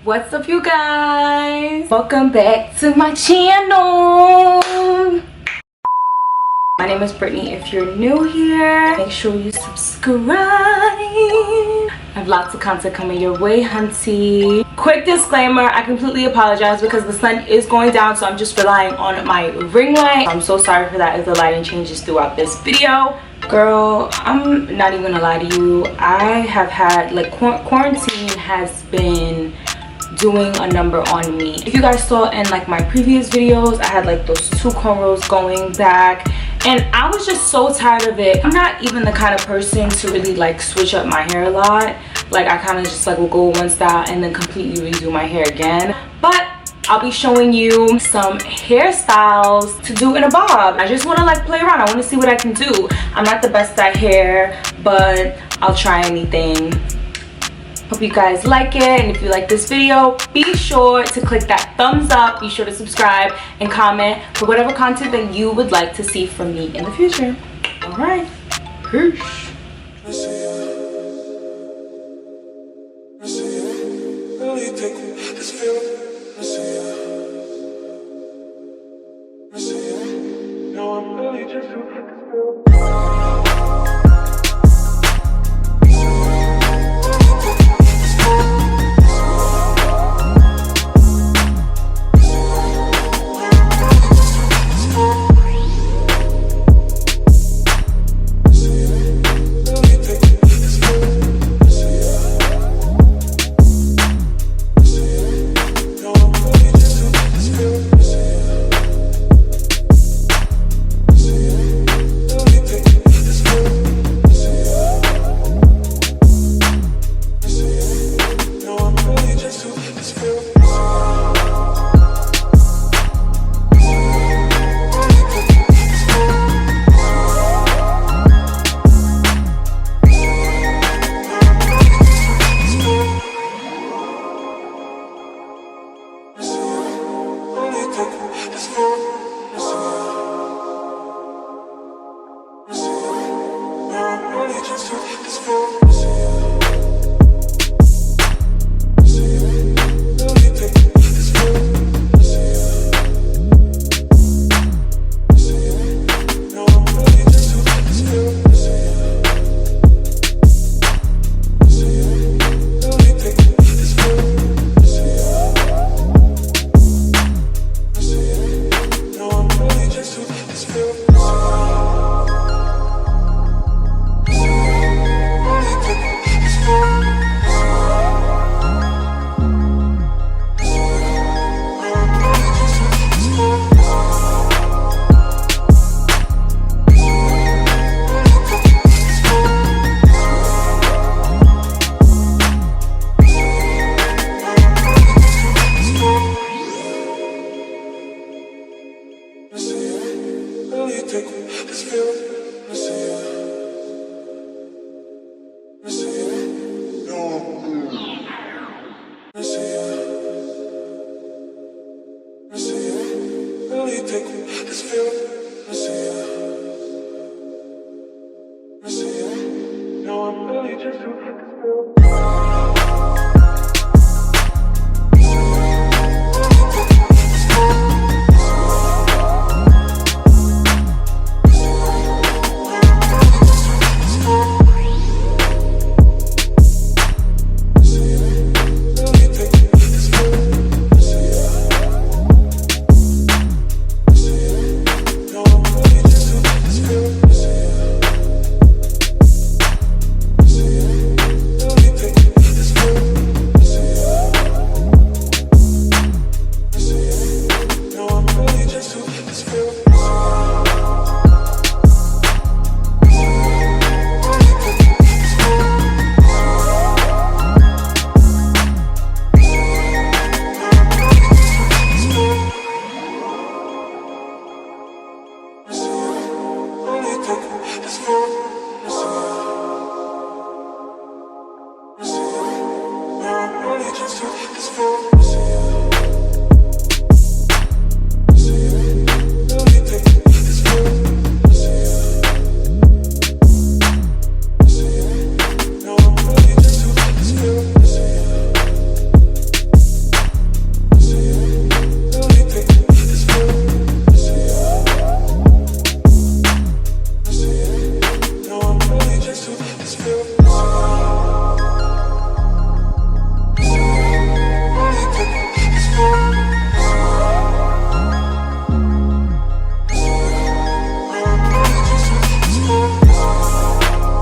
What's up, you guys? Welcome back to my channel. My name is Brittany. If you're new here, make sure you subscribe. I have lots of content coming your way, hunty. Quick disclaimer, I completely apologize because the sun is going down, so I'm just relying on my ring light. I'm so sorry for that if the lighting changes throughout this video. Girl, I'm not even gonna lie to you. I have had, like, quarantine has been doing a number on me. If you guys saw in like my previous videos, I had like those 2 cornrows going back and I was just so tired of it. I'm not even the kind of person to really like switch up my hair a lot. Like, I kind of just like will go one style and then completely redo my hair again. But I'll be showing you some hairstyles to do in a bob. I just want to like play around. I want to see what I can do. I'm not the best at hair, but I'll try anything. Hope you guys like it, and if you like this video, be sure to click that thumbs up. Be sure to subscribe and comment for whatever content that you would like to see from me in the future. All right, peace. No, I'm really just